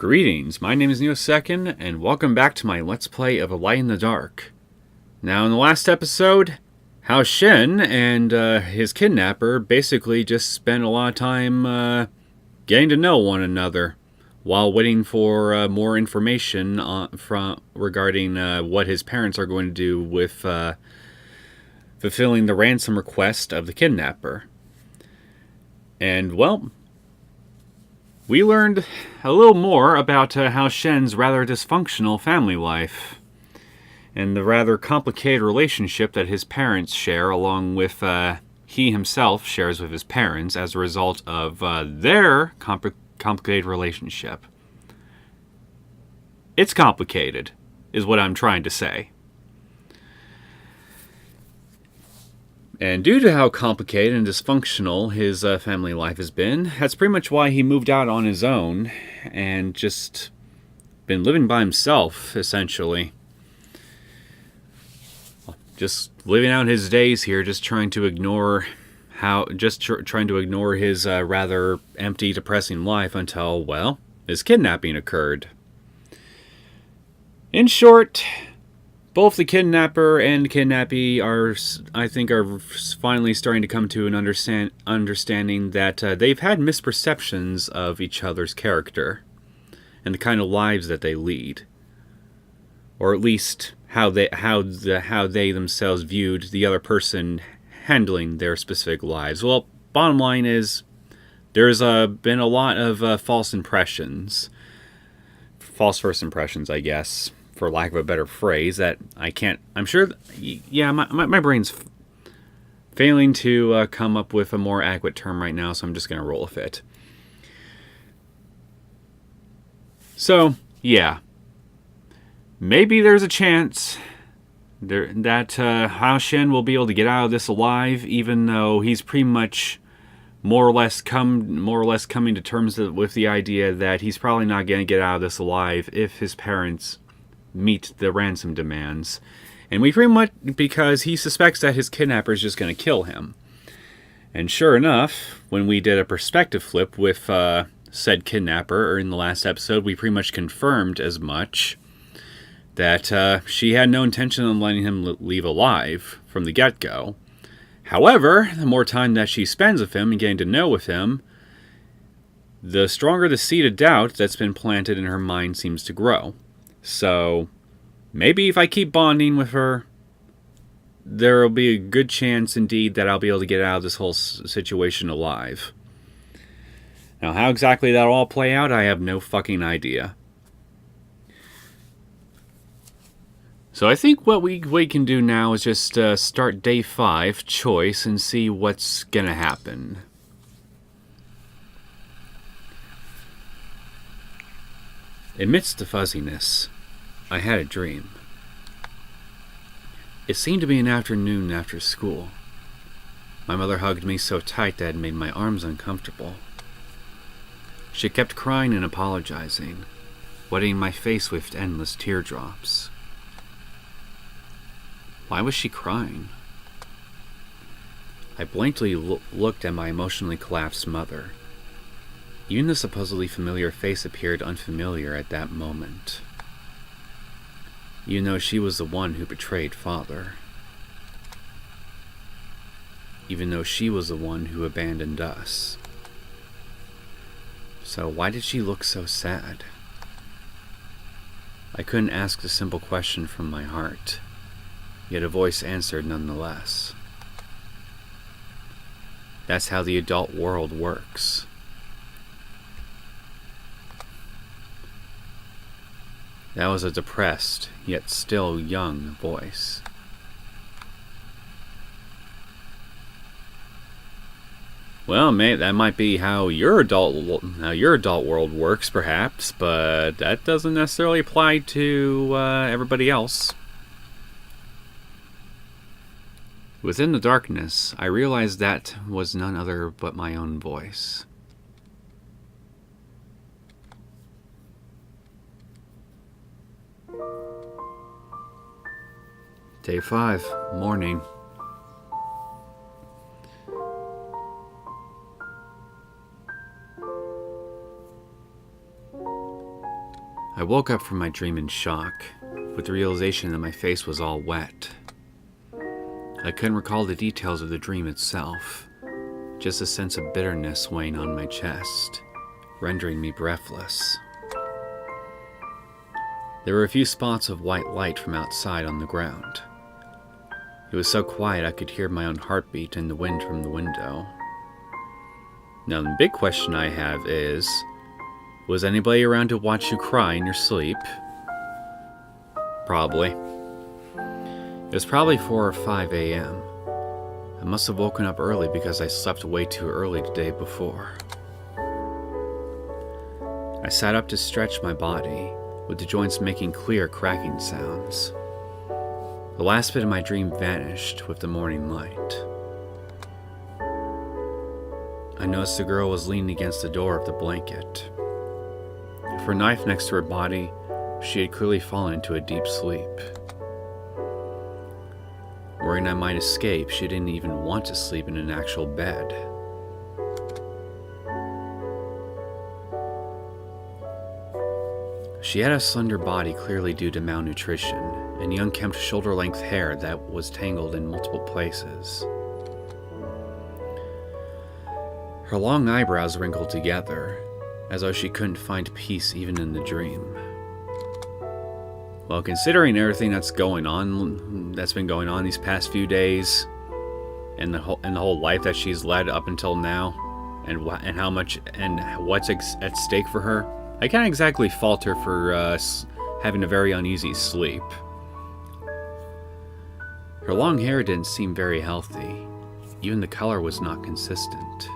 Greetings, my name is Neosekken, and welcome back to my Let's Play of A Light in the Dark. Now, in the last episode, Hao Shen and his kidnapper basically just spent a lot of time getting to know one another while waiting for more information regarding what his parents are going to do with fulfilling the ransom request of the kidnapper. And, well, we learned a little more about Hao Shen's rather dysfunctional family life and the rather complicated relationship that his parents share, along with he himself shares with his parents as a result of their complicated relationship. It's complicated, is what I'm trying to say. And due to how complicated and dysfunctional his family life has been, that's pretty much why he moved out on his own and just been living by himself, essentially. Just living out his days here, just trying to ignore his rather empty, depressing life until, well, his kidnapping occurred. In short, both the kidnapper and kidnappee are finally starting to come to an understanding that they've had misperceptions of each other's character and the kind of lives that they lead, or at least how they themselves viewed the other person handling their specific lives. Well, bottom line is there's been a lot of false first impressions, I guess, for lack of a better phrase, that I'm sure, my brain's failing to come up with a more adequate term right now, so I'm just going to roll with it. So, yeah. Maybe there's a chance that Hao Shen will be able to get out of this alive, even though he's pretty much more or less coming to terms with the idea that he's probably not going to get out of this alive if his parents meet the ransom demands. And we pretty much, because he suspects that his kidnapper is just going to kill him. And sure enough, when we did a perspective flip with said kidnapper in the last episode, we pretty much confirmed as much, that she had no intention of letting him leave alive from the get-go. However, the more time that she spends with him and getting to know with him, the stronger the seed of doubt that's been planted in her mind seems to grow. So, maybe if I keep bonding with her, there will be a good chance indeed that I'll be able to get out of this whole situation alive. Now, how exactly that'll all play out, I have no fucking idea. So I think what we can do now is just start day 5, choice, and see what's gonna happen. Amidst the fuzziness, I had a dream. It seemed to be an afternoon after school. My mother hugged me so tight that it made my arms uncomfortable. She kept crying and apologizing, wetting my face with endless teardrops. Why was she crying? I blankly looked at my emotionally collapsed mother. Even the supposedly familiar face appeared unfamiliar at that moment. You know, she was the one who betrayed Father. Even though she was the one who abandoned us. So why did she look so sad? I couldn't ask the simple question from my heart, yet a voice answered nonetheless. That's how the adult world works. That was a depressed, yet still young voice. Well, mate, that might be how your adult world works, perhaps, but that doesn't necessarily apply to everybody else. Within the darkness, I realized that was none other but my own voice. Day 5, morning. I woke up from my dream in shock, with the realization that my face was all wet. I couldn't recall the details of the dream itself, just a sense of bitterness weighing on my chest, rendering me breathless. There were a few spots of white light from outside on the ground. It was so quiet I could hear my own heartbeat and the wind from the window. Now the big question I have is, was anybody around to watch you cry in your sleep? Probably. It was probably 4 or 5 a.m. I must have woken up early because I slept way too early the day before. I sat up to stretch my body, with the joints making clear cracking sounds. The last bit of my dream vanished with the morning light. I noticed the girl was leaning against the door of the blanket. With her knife next to her body, she had clearly fallen into a deep sleep. Worrying I might escape, she didn't even want to sleep in an actual bed. She had a slender body clearly due to malnutrition, and the unkempt shoulder-length hair that was tangled in multiple places. Her long eyebrows wrinkled together, as though she couldn't find peace even in the dream. Well, considering everything that's been going on these past few days, and the whole life that she's led up until now, and how much and what's at stake for her, I can't exactly fault her for having a very uneasy sleep. Her long hair didn't seem very healthy. Even the color was not consistent.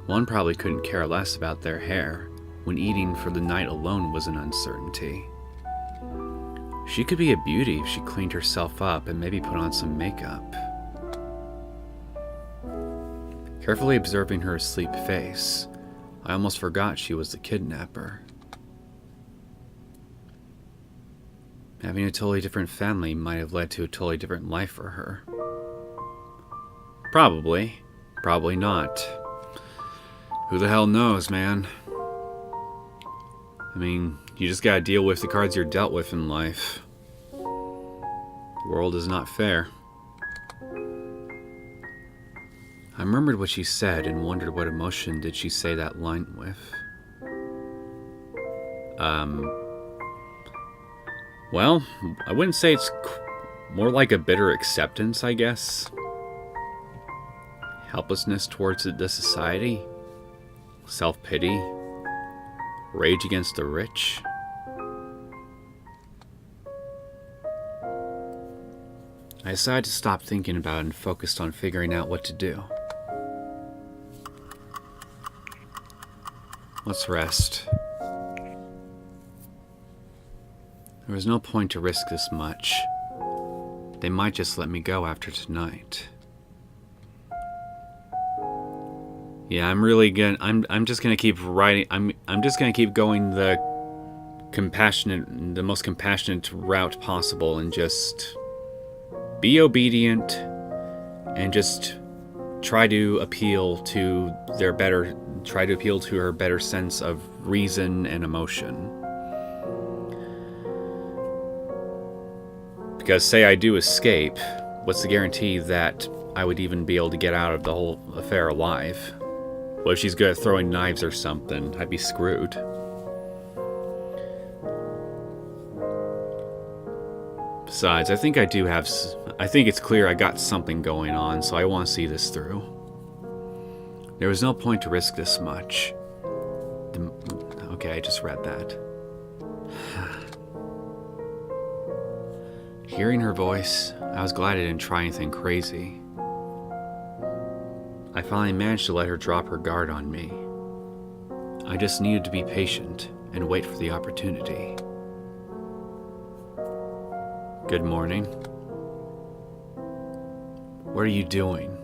One probably couldn't care less about their hair, when eating for the night alone was an uncertainty. She could be a beauty if she cleaned herself up and maybe put on some makeup. Carefully observing her asleep face, I almost forgot she was the kidnapper. Having a totally different family might have led to a totally different life for her. Probably. Probably not. Who the hell knows, man? I mean, you just gotta deal with the cards you're dealt with in life. The world is not fair. I remembered what she said and wondered what emotion did she say that line with. Well, I wouldn't say it's more like a bitter acceptance, I guess. Helplessness towards the society. Self-pity. Rage against the rich. I decided to stop thinking about it and focused on figuring out what to do. Let's rest. There was no point to risk this much. They might just let me go after tonight. Yeah, I'm just gonna keep writing. I'm just gonna keep going the most compassionate route possible, and just be obedient, and just try to appeal to her better sense of reason and emotion. Because say I do escape, what's the guarantee that I would even be able to get out of the whole affair alive? What if she's good at throwing knives or something? I'd be screwed. Besides, I think it's clear I got something going on, so I want to see this through. There was no point to risk this much. Okay, I just read that. Hearing her voice, I was glad I didn't try anything crazy. I finally managed to let her drop her guard on me. I just needed to be patient and wait for the opportunity. Good morning. What are you doing?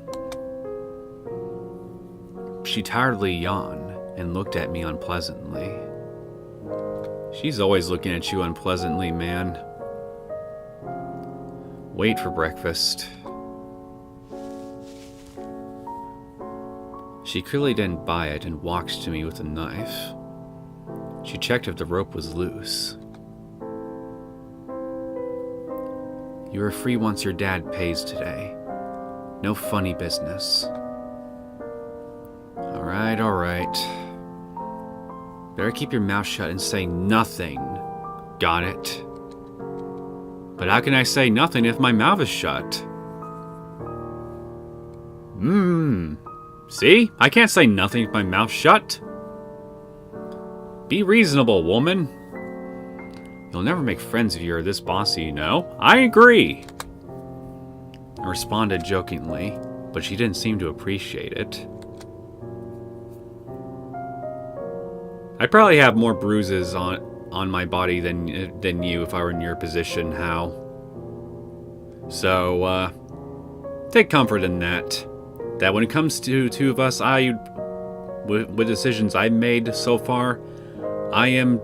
She tiredly yawned and looked at me unpleasantly. She's always looking at you unpleasantly, man. Wait for breakfast. She clearly didn't buy it and walked to me with a knife. She checked if the rope was loose. You are free once your dad pays today. No funny business. Alright, alright. Better keep your mouth shut and say nothing. Got it? But how can I say nothing if my mouth is shut? See? I can't say nothing if my mouth's shut. Be reasonable, woman. You'll never make friends if you're this bossy, you know? I agree. I responded jokingly, but she didn't seem to appreciate it. I'd probably have more bruises on my body than you if I were in your position, Hal. So, take comfort in that. That when it comes to two of us, with decisions I've made so far, I am,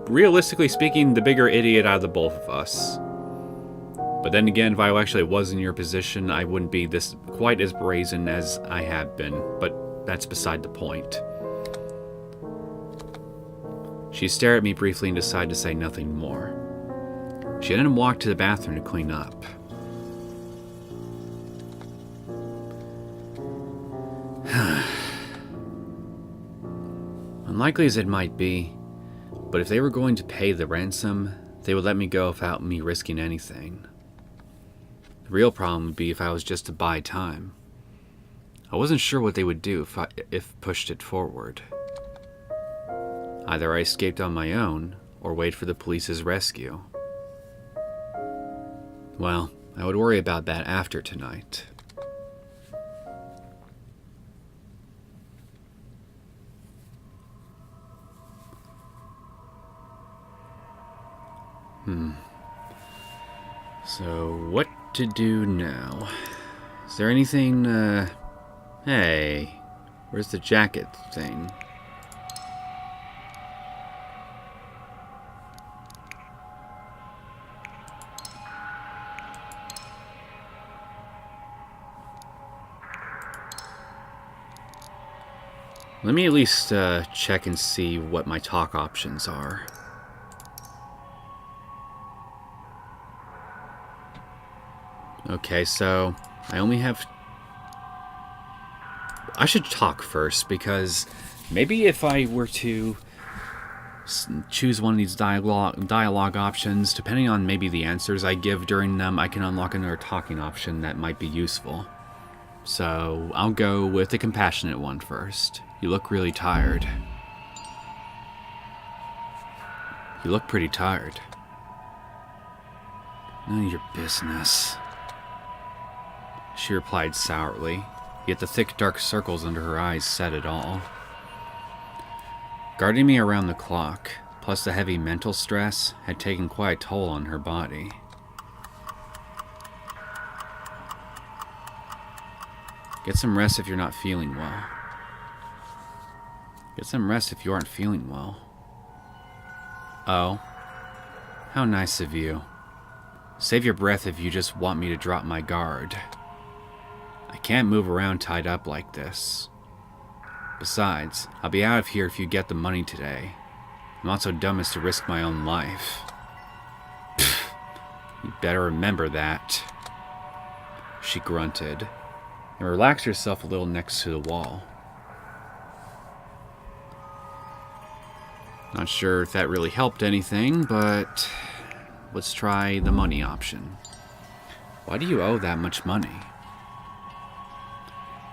realistically speaking, the bigger idiot out of the both of us. But then again, if I actually was in your position, I wouldn't be this quite as brazen as I have been. But that's beside the point. She stared at me briefly and decided to say nothing more. She then walked to the bathroom to clean up. Unlikely as it might be, but if they were going to pay the ransom, they would let me go without me risking anything. The real problem would be if I was just to buy time. I wasn't sure what they would do if pushed it forward. Either I escaped on my own, or wait for the police's rescue. Well, I would worry about that after tonight. So, what to do now? Is there anything, Hey, where's the jacket thing? Let me at least check and see what my talk options are. Okay, so I only have... I should talk first, because maybe if I were to choose one of these dialogue options, depending on maybe the answers I give during them, I can unlock another talking option that might be useful. So I'll go with the compassionate one first. You look really tired. You look pretty tired. None of your business. She replied sourly, yet the thick dark circles under her eyes said it all. Guarding me around the clock, plus the heavy mental stress, had taken quite a toll on her body. Get some rest if you're not feeling well. Get some rest if you aren't feeling well. Oh, how nice of you. Save your breath if you just want me to drop my guard. I can't move around tied up like this. Besides, I'll be out of here if you get the money today. I'm not so dumb as to risk my own life. Pfft, you better remember that. She grunted, and relaxed herself a little next to the wall. Not sure if that really helped anything, but let's try the money option. Why do you owe that much money?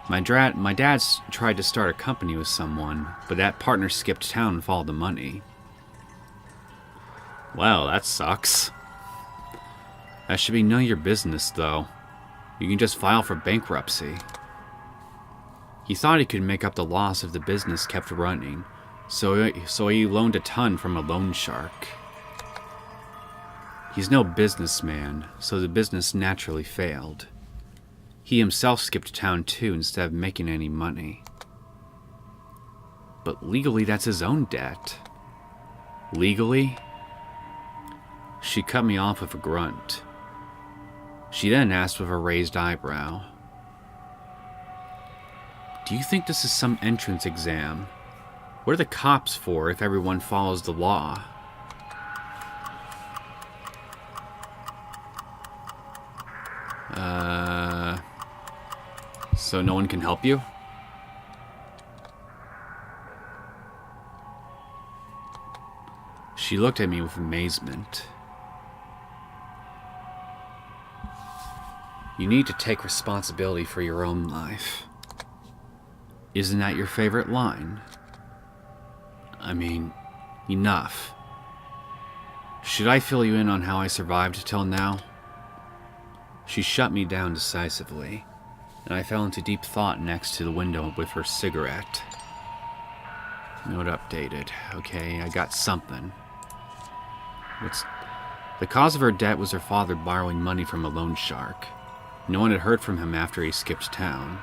My dad's tried to start a company with someone, but that partner skipped town and followed the money. Well, that sucks. That should be none of your business, though. You can just file for bankruptcy. He thought he could make up the loss if the business kept running, so he loaned a ton from a loan shark. He's no businessman, so the business naturally failed. He himself skipped town too instead of making any money. But legally, that's his own debt. Legally? She cut me off with a grunt. She then asked with a raised eyebrow, "Do you think this is some entrance exam? What are the cops for if everyone follows the law? So no one can help you? She looked at me with amazement. You need to take responsibility for your own life. Isn't that your favorite line? I mean, enough. Should I fill you in on how I survived till now? She shut me down decisively, and I fell into deep thought next to the window with her cigarette. Note updated. Okay, I got something. The cause of her debt was her father borrowing money from a loan shark. No one had heard from him after he skipped town.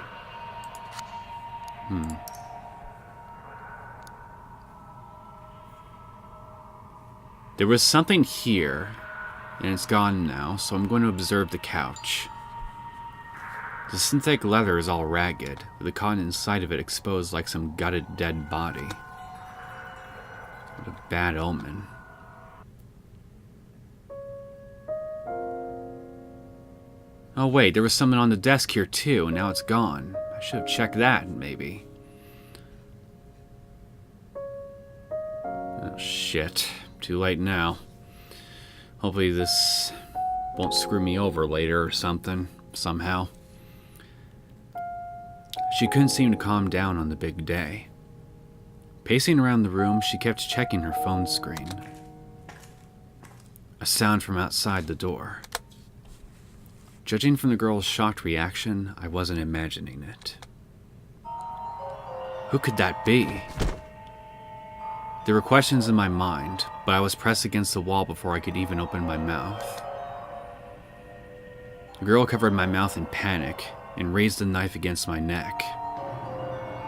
There was something here, and it's gone now, so I'm going to observe the couch. The synthetic leather is all ragged, with the cotton inside of it exposed like some gutted dead body. What a bad omen. Oh wait, there was something on the desk here too, and now it's gone. I should have checked that, maybe. Oh shit. Too late now. Hopefully this won't screw me over later or something, somehow. She couldn't seem to calm down on the big day. Pacing around the room, she kept checking her phone screen. A sound from outside the door. Judging from the girl's shocked reaction, I wasn't imagining it. Who could that be? There were questions in my mind, but I was pressed against the wall before I could even open my mouth. The girl covered my mouth in panic and raised the knife against my neck.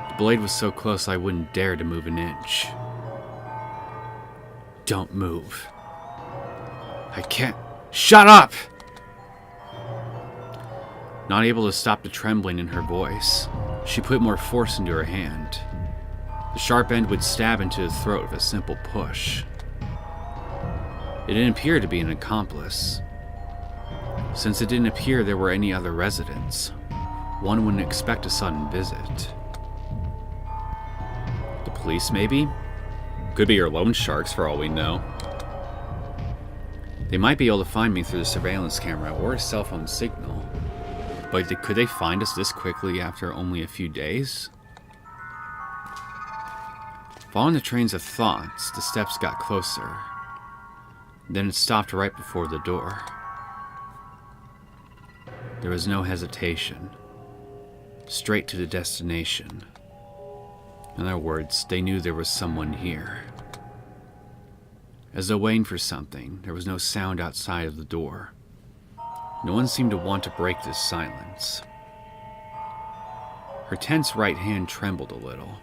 The blade was so close I wouldn't dare to move an inch. Don't move. I can't. Shut up! Not able to stop the trembling in her voice, she put more force into her hand. The sharp end would stab into the throat with a simple push. It didn't appear to be an accomplice. Since it didn't appear there were any other residents, one wouldn't expect a sudden visit. The police, maybe? Could be your loan sharks for all we know. They might be able to find me through the surveillance camera or a cell phone signal. But could they find us this quickly after only a few days? Following the trains of thoughts, the steps got closer. Then it stopped right before the door. There was no hesitation. Straight to the destination. In other words, they knew there was someone here. As though waiting for something, there was no sound outside of the door. No one seemed to want to break this silence. Her tense right hand trembled a little.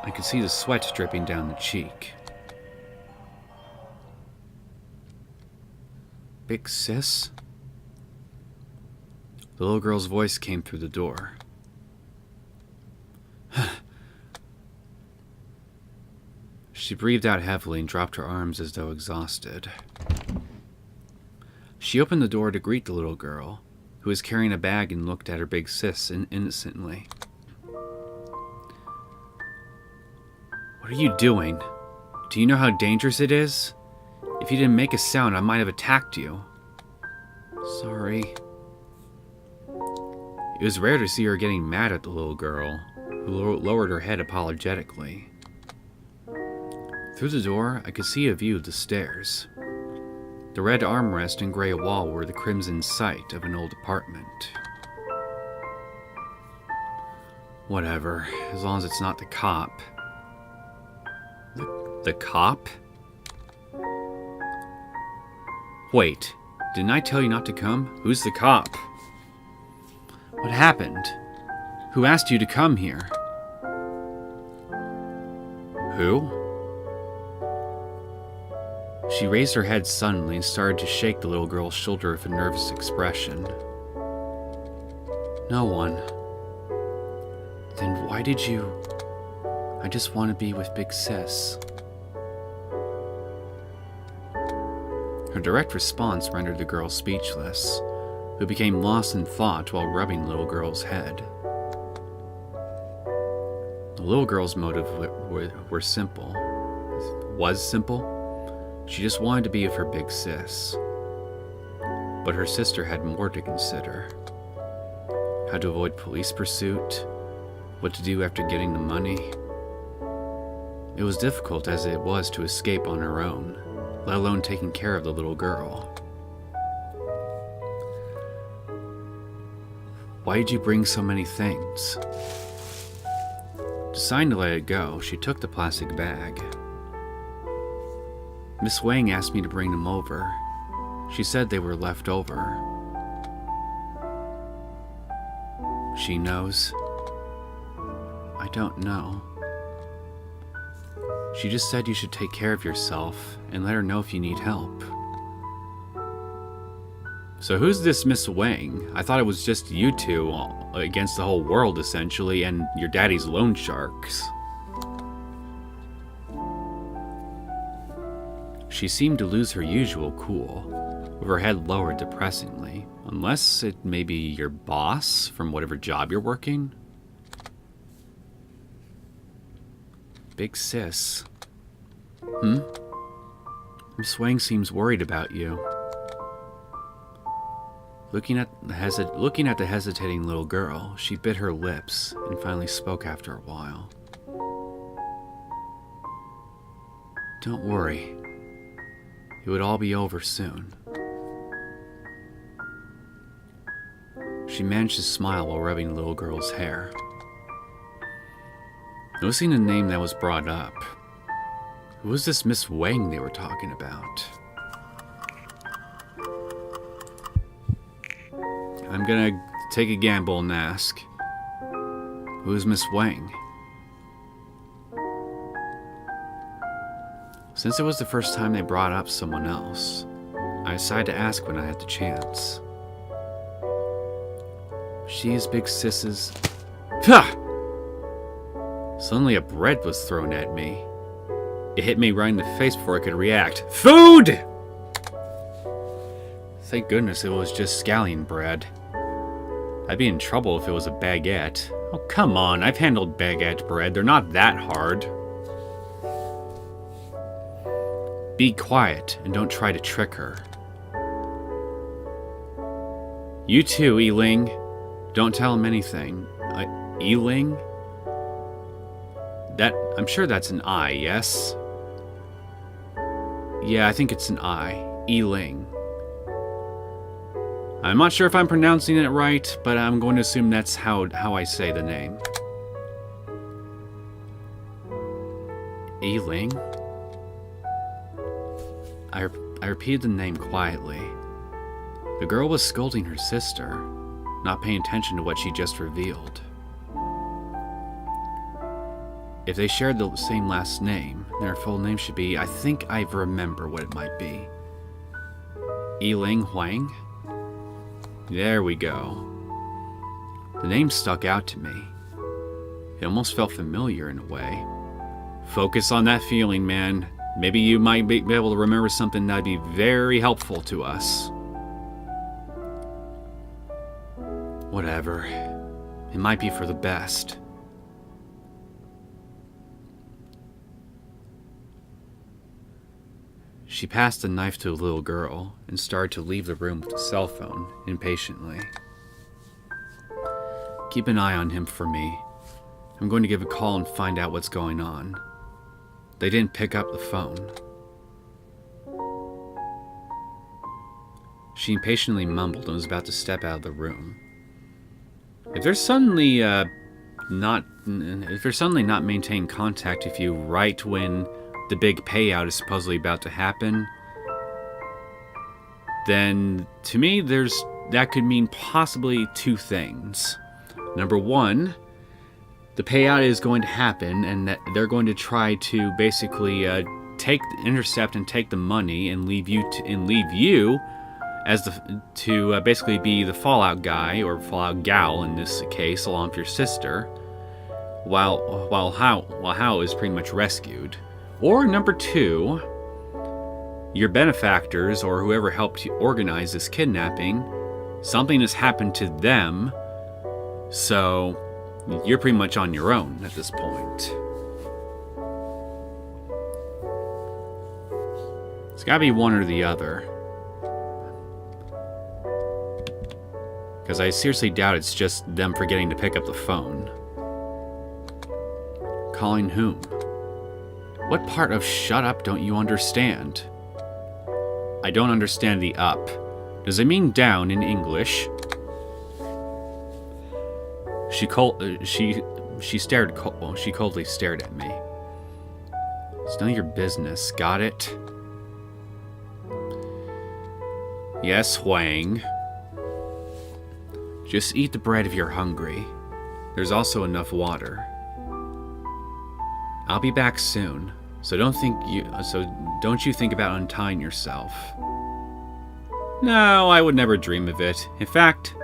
I could see the sweat dripping down the cheek. Big sis? The little girl's voice came through the door. She breathed out heavily and dropped her arms as though exhausted. She opened the door to greet the little girl, who was carrying a bag, and looked at her big sis innocently. What are you doing? Do you know how dangerous it is? If you didn't make a sound, I might have attacked you. Sorry. It was rare to see her getting mad at the little girl, who lowered her head apologetically. Through the door, I could see a view of the stairs. The red armrest and gray wall were the crimson sight of an old apartment. Whatever, as long as it's not the cop. The cop? Wait, didn't I tell you not to come? Who's the cop? What happened? Who asked you to come here? Who? She raised her head suddenly and started to shake the little girl's shoulder with a nervous expression. No one. Then why did you... I just want to be with Big Sis. Her direct response rendered the girl speechless, who became lost in thought while rubbing the little girl's head. The little girl's motive was simple. She just wanted to be with her big sis. But her sister had more to consider. How to avoid police pursuit, what to do after getting the money. It was difficult as it was to escape on her own, let alone taking care of the little girl. Why did you bring so many things? Deciding to let it go, she took the plastic bag. Miss Wang asked me to bring them over. She said they were left over. She knows. I don't know. She just said you should take care of yourself and let her know if you need help. So who's this Miss Wang? I thought it was just you two against the whole world, essentially, and your daddy's loan sharks. She seemed to lose her usual cool, with her head lowered depressingly. Unless it may be your boss from whatever job you're working? Big sis. Miss Wang seems worried about you. Looking at the hesitating little girl, she bit her lips and finally spoke after a while. Don't worry. It would all be over soon. She managed to smile while rubbing the little girl's hair. Noticing the name that was brought up, who was this Miss Wang they were talking about? I'm gonna take a gamble and ask, who's Miss Wang? Since it was the first time they brought up someone else, I decided to ask when I had the chance. She is Big Sis's... Ha! Suddenly a bread was thrown at me. It hit me right in the face before I could react. Food! Thank goodness it was just scallion bread. I'd be in trouble if it was a baguette. Oh, come on, I've handled baguette bread. They're not that hard. Be quiet and don't try to trick her. You too, Yiling. Don't tell him anything. Yiling? I'm sure that's an I, yes? Yeah, I think it's an I. Yiling. I'm not sure if I'm pronouncing it right, but I'm going to assume that's how I say the name. Yiling? I repeated the name quietly. The girl was scolding her sister, not paying attention to what she just revealed. If they shared the same last name, their full name should be, I think I remember what it might be. Yiling Huang? There we go. The name stuck out to me. It almost felt familiar in a way. Focus on that feeling, man. Maybe you might be able to remember something that'd be very helpful to us. Whatever. It might be for the best. She passed the knife to a little girl and started to leave the room with the cell phone, impatiently. Keep an eye on him for me. I'm going to give a call and find out what's going on. They didn't pick up the phone. She impatiently mumbled and was about to step out of the room. If they're suddenly not maintaining contact with you right when the big payout is supposedly about to happen, then to me that could mean possibly two things. Number one, the payout is going to happen and that they're going to try to basically intercept and take the money and leave you as to basically be the fallout guy or fallout gal in this case, along with your sister. while Hao is pretty much rescued. Or number 2, your benefactors or whoever helped you organize this kidnapping, something has happened to them, so you're pretty much on your own at this point. It's gotta be one or the other. Because I seriously doubt it's just them forgetting to pick up the phone. Calling whom? What part of shut up don't you understand? I don't understand the up. Does it mean down in English? She coldly stared at me. It's none of your business, got it? Yes, Huang. Just eat the bread if you're hungry. There's also enough water. I'll be back soon, so don't you think about untying yourself. No, I would never dream of it. In fact,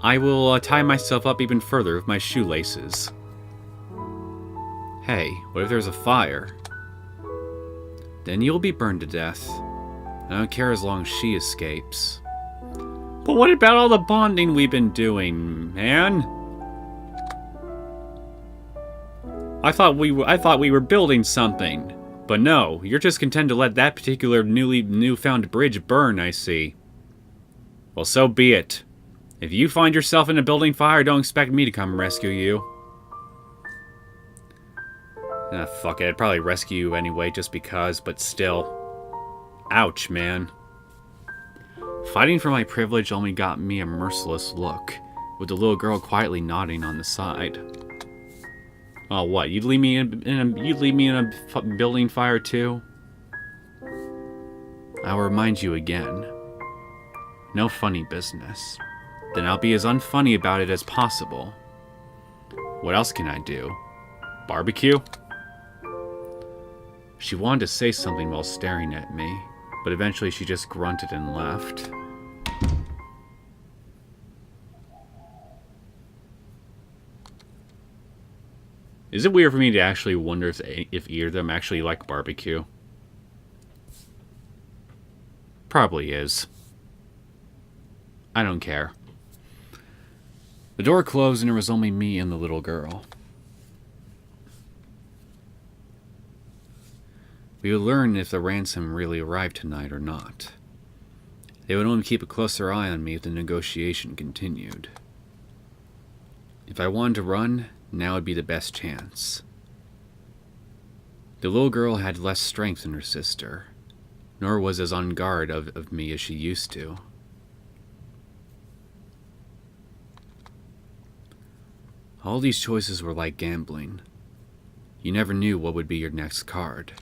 I will tie myself up even further with my shoelaces. Hey, what if there's a fire? Then you'll be burned to death. I don't care as long as she escapes. But what about all the bonding we've been doing, man? I thought we were building something. But no, you're just content to let that particular newfound bridge burn, I see. Well, so be it. If you find yourself in a building fire, don't expect me to come rescue you. Ah, fuck it, I'd probably rescue you anyway, just because, but still. Ouch, man. Fighting for my privilege only got me a merciless look, with the little girl quietly nodding on the side. Oh, what? You'd leave me in a building fire too? I'll remind you again. No funny business. Then I'll be as unfunny about it as possible. What else can I do? Barbecue? She wanted to say something while staring at me, but eventually she just grunted and left. Is it weird for me to actually wonder if either of them actually like barbecue? Probably is. I don't care. The door closed and there was only me and the little girl. We would learn if the ransom really arrived tonight or not. They would only keep a closer eye on me if the negotiation continued. If I wanted to run, now would be the best chance. The little girl had less strength than her sister, nor was as on guard of me as she used to. All these choices were like gambling. You never knew what would be your next card.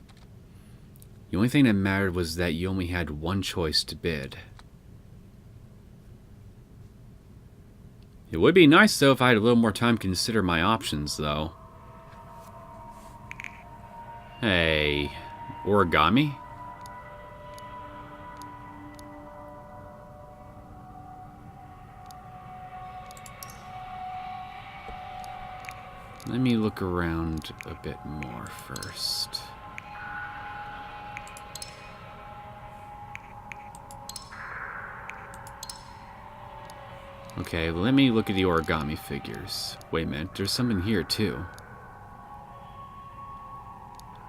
The only thing that mattered was that you only had one choice to bid. It would be nice, though, if I had a little more time to consider my options, though. Hey, origami? Let me look around a bit more first. Okay, let me look at the origami figures. Wait a minute, there's something here too.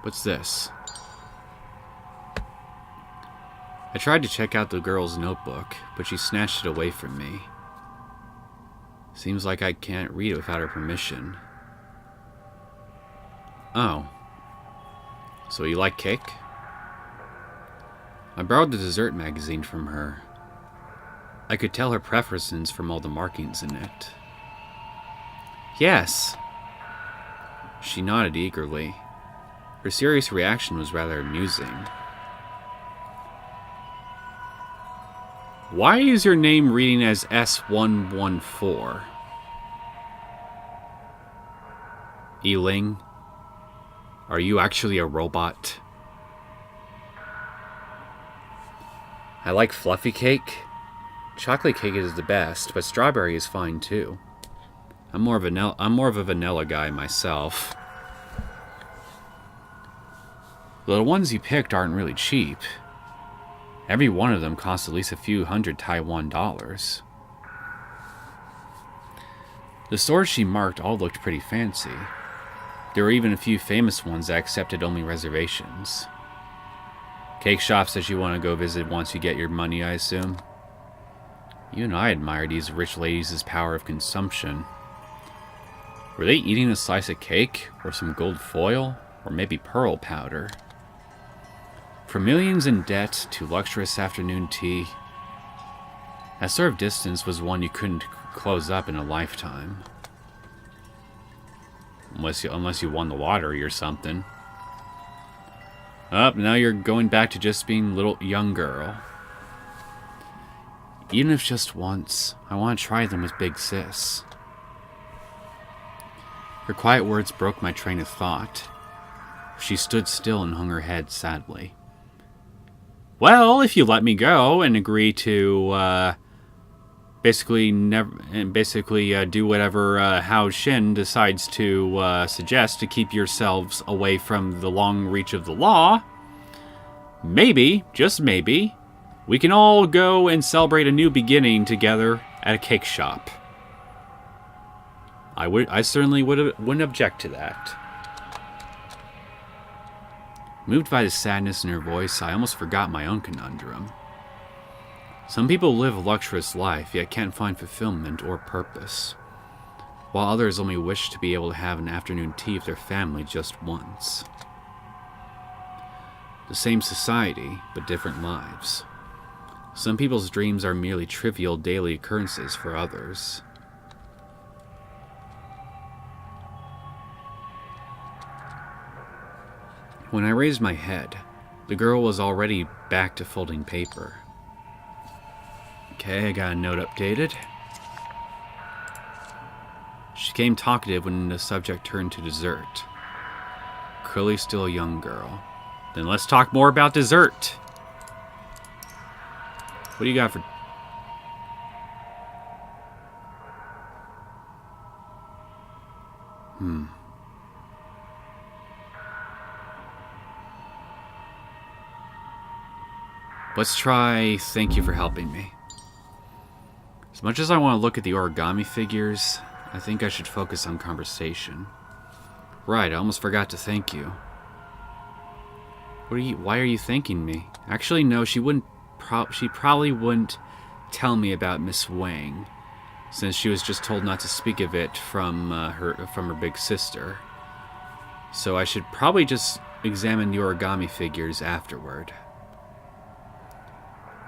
What's this? I tried to check out the girl's notebook, but she snatched it away from me. Seems like I can't read it without her permission. Oh. So you like cake? I borrowed the dessert magazine from her. I could tell her preferences from all the markings in it. Yes. She nodded eagerly. Her serious reaction was rather amusing. Why is your name reading as S114? Yiling, are you actually a robot? I like fluffy cake. Chocolate cake is the best, but strawberry is fine too. I'm more of a vanilla guy myself. The ones you picked aren't really cheap. Every one of them costs at least a few hundred Taiwan dollars. The stores she marked all looked pretty fancy. There were even a few famous ones that accepted only reservations. Cake shops that you want to go visit once you get your money, I assume. Even I admire these rich ladies' power of consumption. Were they eating a slice of cake, or some gold foil, or maybe pearl powder? From millions in debt to luxurious afternoon tea, that sort of distance was one you couldn't close up in a lifetime. Unless you won the lottery or something. Now you're going back to just being a little young girl. Even if just once, I want to try them with Big Sis. Her quiet words broke my train of thought. She stood still and hung her head sadly. Well, if you let me go and agree to basically do whatever Hao Shin decides to suggest to keep yourselves away from the long reach of the law, maybe, just maybe, we can all go and celebrate a new beginning together at a cake shop. I certainly wouldn't object to that. Moved by the sadness in her voice, I almost forgot my own conundrum. Some people live a luxurious life, yet can't find fulfillment or purpose, while others only wish to be able to have an afternoon tea with their family just once. The same society, but different lives. Some people's dreams are merely trivial daily occurrences for others. When I raised my head, the girl was already back to folding paper. Okay, I got a note updated. She became talkative when the subject turned to dessert. Clearly still a young girl. Then let's talk more about dessert. What do you got for... Let's try thank you for helping me. As much as I want to look at the origami figures, I think I should focus on conversation. Right, I almost forgot to thank you. Why are you thanking me? Actually, no, she probably wouldn't tell me about Miss Wang, since she was just told not to speak of it from her big sister. So I should probably just examine the origami figures afterward.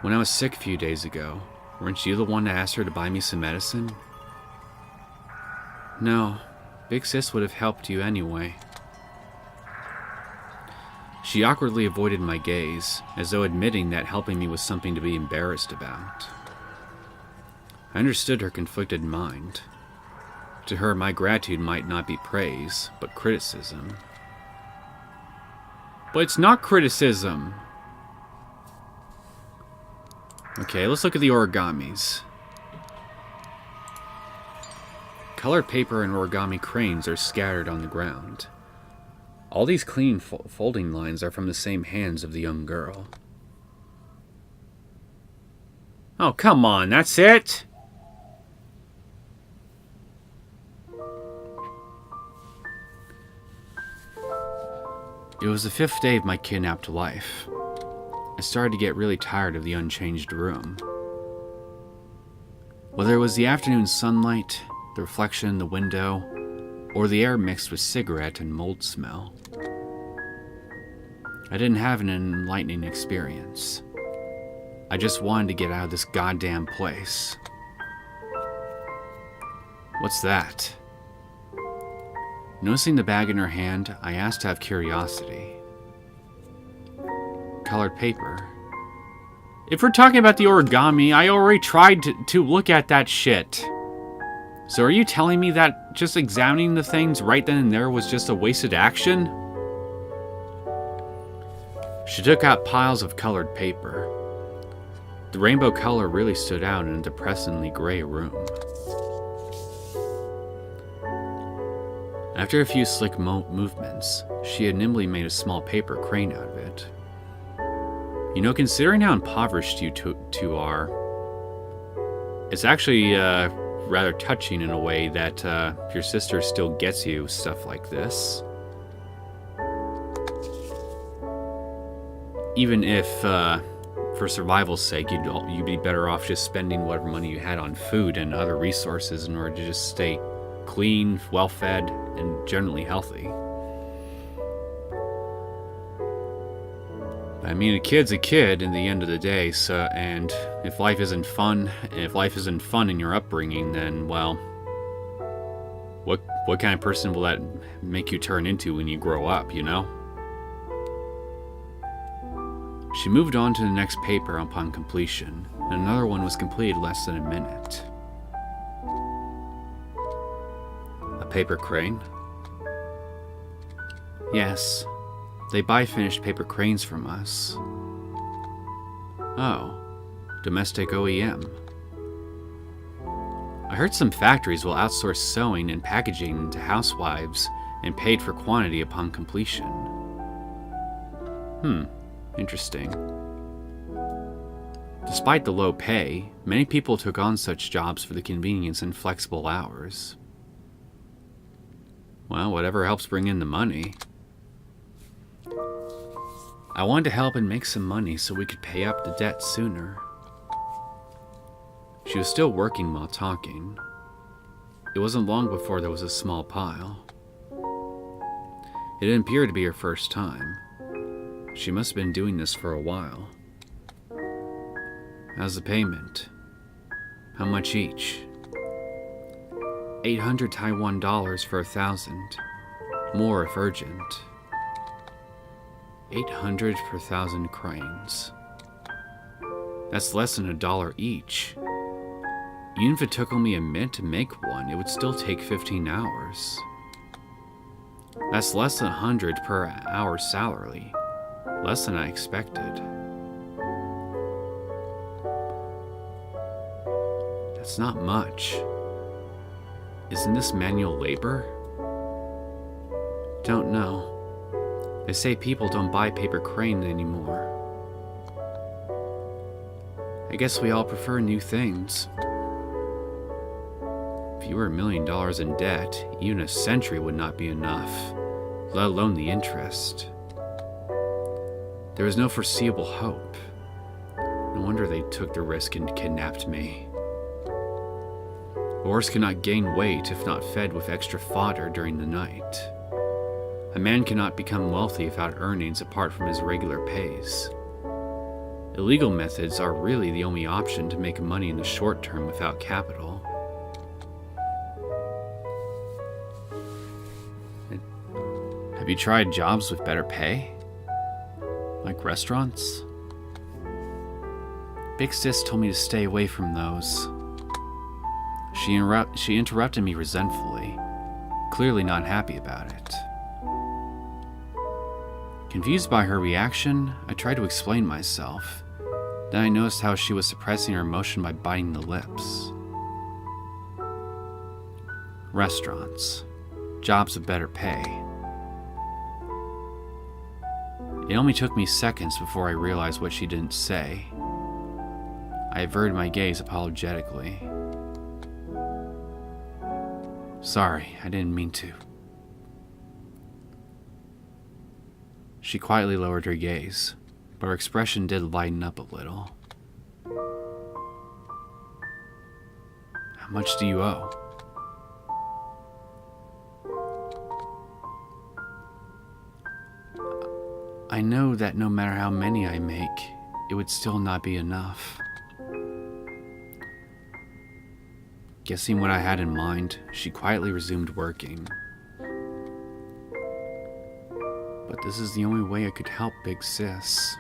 When I was sick a few days ago, weren't you the one that asked her to buy me some medicine? No, Big Sis would have helped you anyway. She awkwardly avoided my gaze, as though admitting that helping me was something to be embarrassed about. I understood her conflicted mind. To her, my gratitude might not be praise, but criticism. But it's not criticism! Okay, let's look at the origamis. Colored paper and origami cranes are scattered on the ground. All these clean folding lines are from the same hands of the young girl. Oh, come on, that's it? It was the 5th day of my kidnapped life. I started to get really tired of the unchanged room. Whether it was the afternoon sunlight, the reflection in the window, or the air mixed with cigarette and mold smell, I didn't have an enlightening experience. I just wanted to get out of this goddamn place. What's that? Noticing the bag in her hand, I asked out of curiosity. Colored paper. If we're talking about the origami, I already tried to look at that shit. So are you telling me that just examining the things right then and there was just a wasted action? She took out piles of colored paper. The rainbow color really stood out in a depressingly gray room. After a few slick movements, she had nimbly made a small paper crane out of it. You know, considering how impoverished you two are, it's actually rather touching in a way that your sister still gets you stuff like this. Even if, for survival's sake, you'd be better off just spending whatever money you had on food and other resources in order to just stay clean, well-fed, and generally healthy. I mean, a kid's a kid in the end of the day, so, and if life isn't fun in your upbringing, then, well, what kind of person will that make you turn into when you grow up, you know? She moved on to the next paper upon completion, and another one was completed less than a minute. A paper crane? Yes. They buy finished paper cranes from us. Oh, domestic OEM. I heard some factories will outsource sewing and packaging to housewives and paid for quantity upon completion. Interesting. Despite the low pay, many people took on such jobs for the convenience and flexible hours. Well, whatever helps bring in the money. I wanted to help and make some money so we could pay up the debt sooner. She was still working while talking. It wasn't long before there was a small pile. It didn't appear to be her first time. She must have been doing this for a while. How's the payment? How much each? 800 Taiwan dollars for 1,000. More if urgent. 800 per 1,000 cranes. That's less than $1 each. Even if it took only a minute to make one, it would still take 15 hours. That's less than 100 per hour salary. Less than I expected. That's not much. Isn't this manual labor? Don't know. They say people don't buy paper crane anymore. I guess we all prefer new things. If you were $1 million in debt, even a century would not be enough, let alone the interest. There was no foreseeable hope. No wonder they took the risk and kidnapped me. A horse cannot gain weight if not fed with extra fodder during the night. A man cannot become wealthy without earnings apart from his regular pays. Illegal methods are really the only option to make money in the short term without capital. Have you tried jobs with better pay? Like restaurants? Big Sis told me to stay away from those. She interrupted me resentfully, clearly not happy about it. Confused by her reaction, I tried to explain myself. Then I noticed how she was suppressing her emotion by biting the lips. Restaurants. Jobs with better pay. It only took me seconds before I realized what she didn't say. I averted my gaze apologetically. Sorry, I didn't mean to. She quietly lowered her gaze, but her expression did lighten up a little. How much do you owe? I know that no matter how many I make, it would still not be enough. Guessing what I had in mind, she quietly resumed working. But this is the only way I could help Big Sis.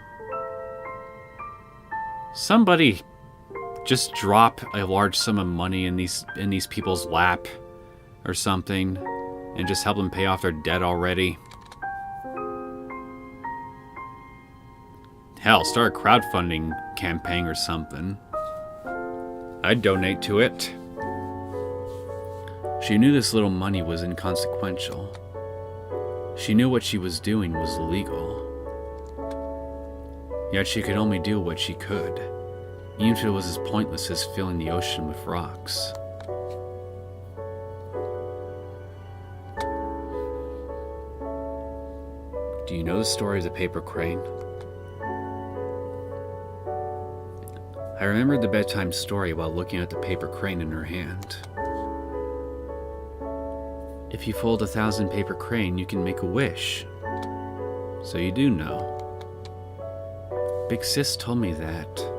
Somebody just drop a large sum of money in these people's lap or something and just help them pay off their debt already. Hell, start a crowdfunding campaign or something. I'd donate to it. She knew this little money was inconsequential. She knew what she was doing was illegal. Yet she could only do what she could, even if it was as pointless as filling the ocean with rocks. Do you know the story of the paper crane? I remembered the bedtime story while looking at the paper crane in her hand. If you fold 1,000 paper crane, you can make a wish. So you do know. Big Sis told me that,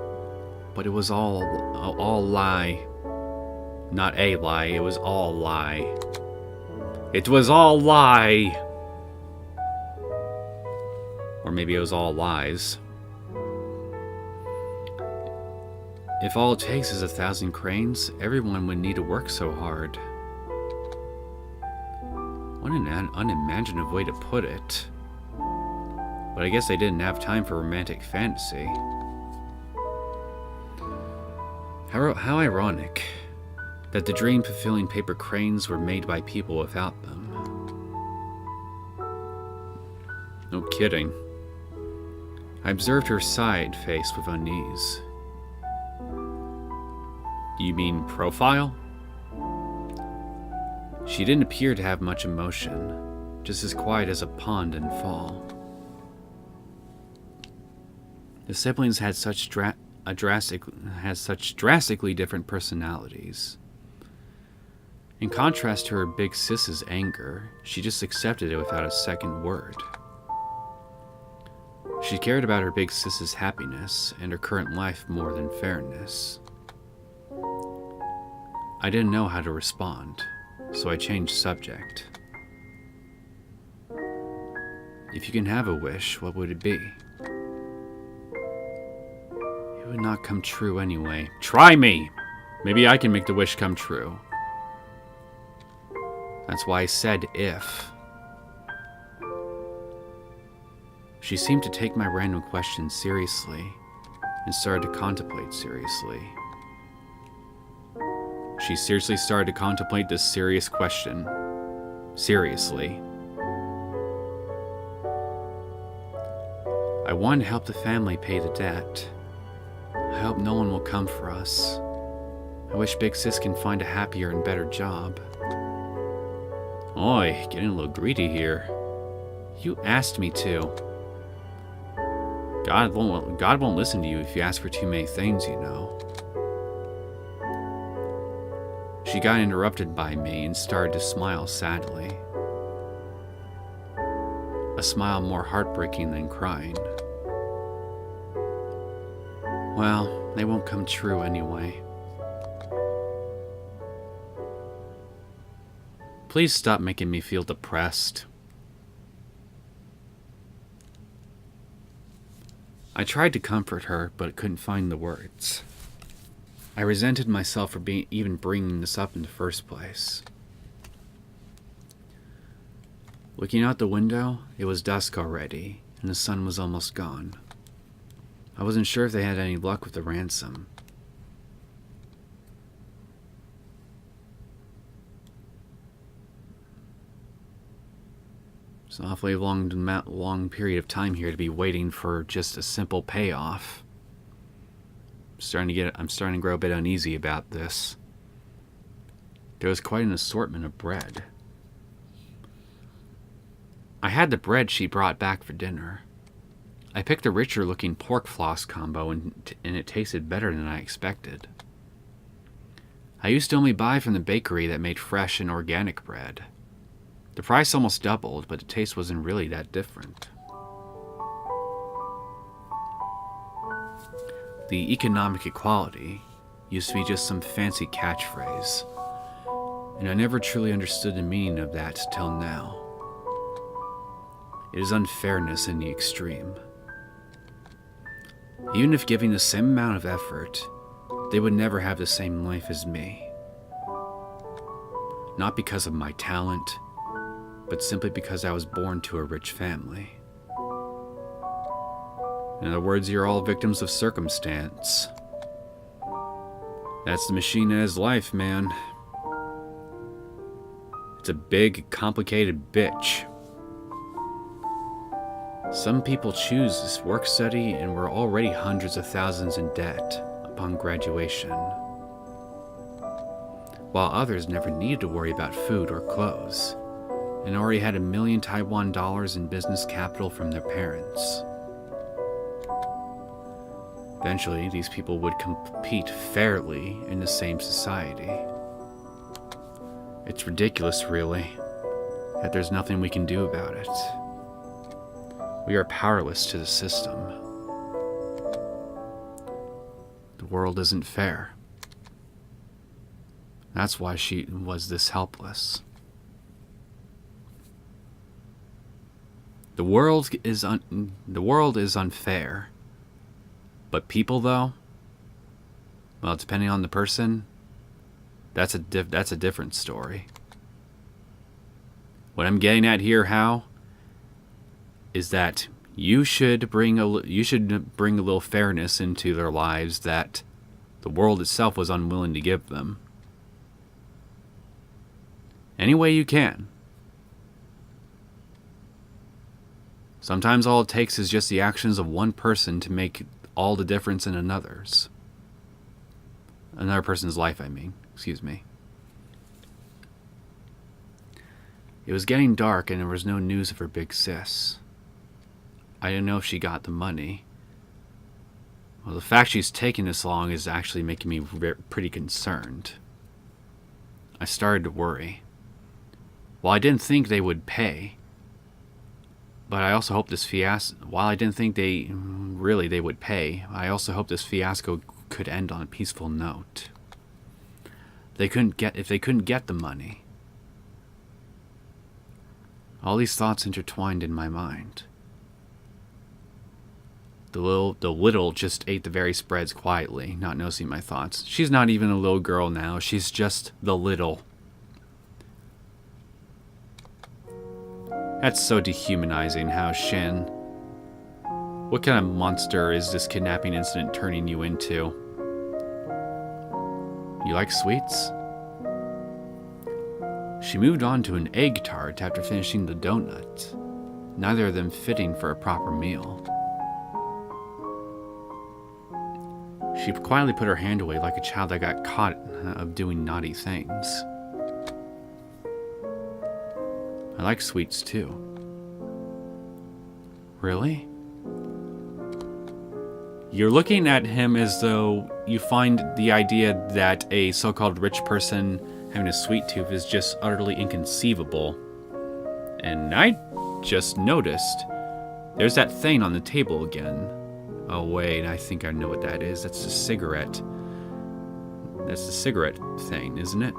but it was all lie. Not a lie, it was all lie. It was all lie! Or maybe it was all lies. If all it takes is 1,000 cranes, everyone would need to work so hard. What an unimaginative way to put it. But I guess I didn't have time for romantic fantasy. How ironic that the dream-fulfilling paper cranes were made by people without them. No kidding. I observed her side face with unease. You mean profile? She didn't appear to have much emotion, just as quiet as a pond in fall. The siblings had such drastically different personalities. In contrast to her big sis's anger, she just accepted it without a second word. She cared about her big sis's happiness and her current life more than fairness. I didn't know how to respond, so I changed subject. If you can have a wish, what would it be? It would not come true anyway. Try me! Maybe I can make the wish come true. That's why I said if. She seemed to take my random questions seriously and started to contemplate seriously. She seriously started to contemplate this serious question. Seriously. I want to help the family pay the debt. I hope no one will come for us. I wish Big Sis can find a happier and better job. Oi, getting a little greedy here. You asked me to. God won't listen to you if you ask for too many things, you know. She got interrupted by me and started to smile sadly. A smile more heartbreaking than crying. Well, they won't come true anyway. Please stop making me feel depressed. I tried to comfort her, but couldn't find the words. I resented myself for even bringing this up in the first place. Looking out the window, it was dusk already, and the sun was almost gone. I wasn't sure if they had any luck with the ransom. It's an awfully long period of time here to be waiting for just a simple payoff. I'm starting to grow a bit uneasy about this. There was quite an assortment of bread. I had the bread she brought back for dinner. I picked a richer looking pork floss combo and it tasted better than I expected. I used to only buy from the bakery that made fresh and organic bread. The price almost doubled, but the taste wasn't really that different. The economic equality used to be just some fancy catchphrase, and I never truly understood the meaning of that till now. It is unfairness in the extreme. Even if giving the same amount of effort, they would never have the same life as me. Not because of my talent, but simply because I was born to a rich family. In other words, you're all victims of circumstance. That's the machine that is life, man. It's a big, complicated bitch. Some people choose this work study and were already hundreds of thousands in debt upon graduation, while others never needed to worry about food or clothes, and already had $1 million Taiwan dollars in business capital from their parents. Eventually, these people would compete fairly in the same society. It's ridiculous, really, that there's nothing we can do about it. We are powerless to the system. The world isn't fair. That's why she was this helpless. The world is unfair. But people, though, well, depending on the person, that's a different story. What I'm getting at here, Hal, is that you should bring a little fairness into their lives that the world itself was unwilling to give them. Any way you can. Sometimes all it takes is just the actions of one person to make all the difference in another person's life, excuse me. It was getting dark and there was no news of her big sis. I didn't know if she got the money. Well, the fact she's taking this long is actually making me pretty concerned. I started to worry. While I didn't think they would pay, but I also hope this fiasco, while I didn't think they would pay, I also hope this fiasco could end on a peaceful note. If they couldn't get the money. All these thoughts intertwined in my mind. The little just ate the very spreads quietly, not noticing my thoughts. She's not even a little girl now, she's just the little. That's so dehumanizing, how Shin. What kind of monster is this kidnapping incident turning you into? You like sweets? She moved on to an egg tart after finishing the donut, neither of them fitting for a proper meal. She quietly put her hand away like a child that got caught of doing naughty things. I like sweets too. Really? You're looking at him as though you find the idea that a so-called rich person having a sweet tooth is just utterly inconceivable. And I just noticed there's that thing on the table again. Oh wait, I think I know what that is. That's the cigarette. That's the cigarette thing, isn't it?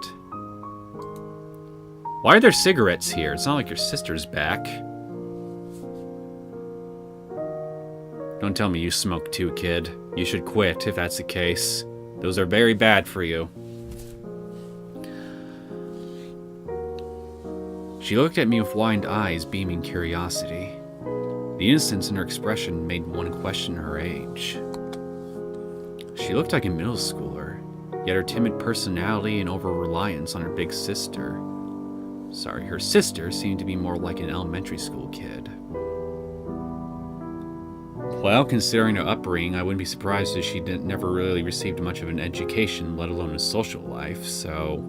Why are there cigarettes here? It's not like your sister's back. Don't tell me you smoke too, kid. You should quit if that's the case. Those are very bad for you. She looked at me with wide eyes, beaming curiosity. The innocence in her expression made one question her age. She looked like a middle schooler, yet her timid personality and over-reliance on her big sister. Her sister seemed to be more like an elementary school kid. Well, considering her upbringing, I wouldn't be surprised if she never really received much of an education, let alone a social life, so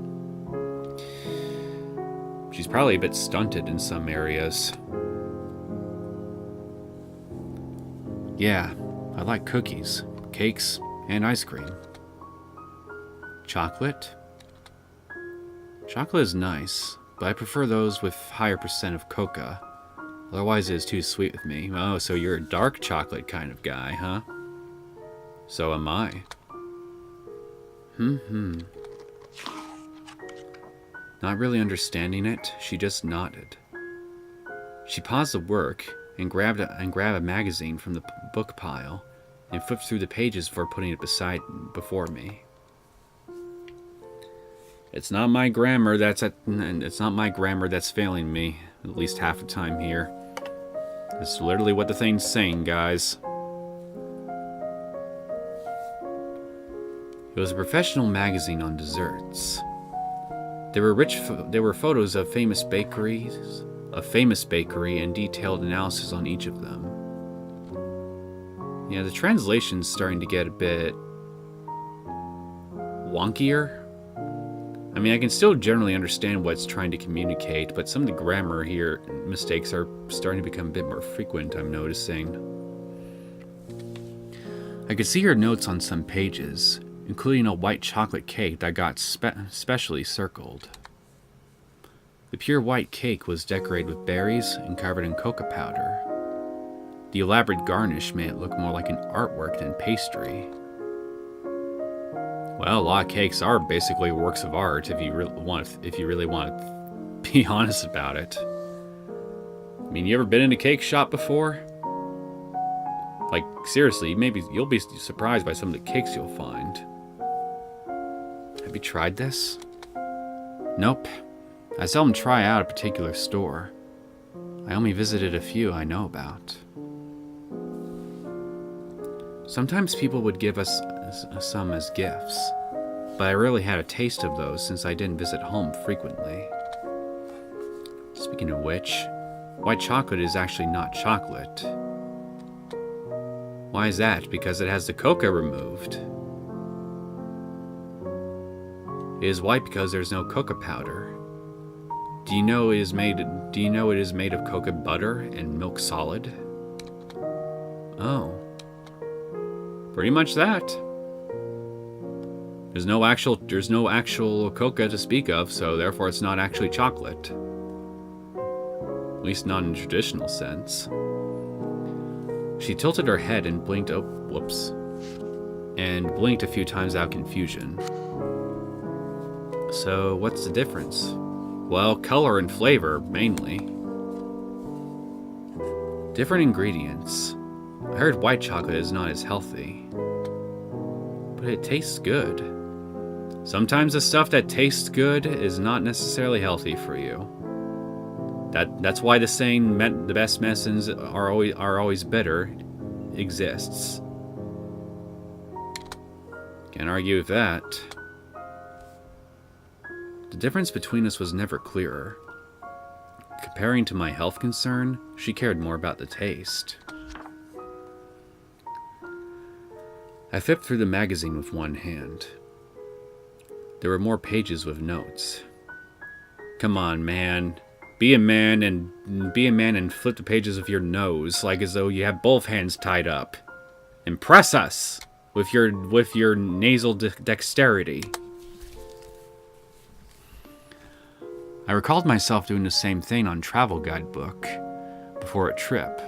she's probably a bit stunted in some areas. Yeah, I like cookies, cakes, and ice cream. Chocolate? Chocolate is nice, but I prefer those with higher % of cocoa. Otherwise it is too sweet with me. Oh, so you're a dark chocolate kind of guy, huh? So am I. Not really understanding it, she just nodded. She paused the work and grabbed a magazine from the book pile and flipped through the pages before putting it before me. It's not my grammar that's failing me, at least half the time here. That's literally what the thing's saying, guys. It was a professional magazine on desserts. There were photos of famous bakeries, and detailed analysis on each of them. Yeah, the translation's starting to get a bit wonkier. I mean, I can still generally understand what it's trying to communicate, but some of the grammar here mistakes are starting to become a bit more frequent, I'm noticing. I could see her notes on some pages, including a white chocolate cake that got specially circled. The pure white cake was decorated with berries and covered in cocoa powder. The elaborate garnish made it look more like an artwork than pastry. Well, a lot of cakes are basically works of art if you really want to be honest about it. I mean, you ever been in a cake shop before? Like, seriously, you'll be surprised by some of the cakes you'll find. Have you tried this? Nope. I seldom try out a particular store. I only visited a few I know about. Sometimes people would give us some as gifts, but I rarely had a taste of those since I didn't visit home frequently. Speaking of which, white chocolate is actually not chocolate. Why is that? Because it has the cocoa removed. It is white because there's no cocoa powder. Do you know it is made of cocoa butter and milk solid? Oh. Pretty much that. There's no actual cocoa to speak of, so therefore it's not actually chocolate. At least not in a traditional sense. She tilted her head and blinked blinked a few times out of confusion. So what's the difference? Well, color and flavor, mainly. Different ingredients. I heard white chocolate is not as healthy. But it tastes good. Sometimes the stuff that tastes good is not necessarily healthy for you. That's why the saying, the best medicines are always better, exists. Can't argue with that. The difference between us was never clearer. Comparing to my health concern, she cared more about the taste. I flipped through the magazine with one hand. There were more pages with notes. Come on, man. Be a man and flip the pages with your nose, like as though you have both hands tied up. Impress us with your nasal dexterity. I recalled myself doing the same thing on travel guidebook before a trip.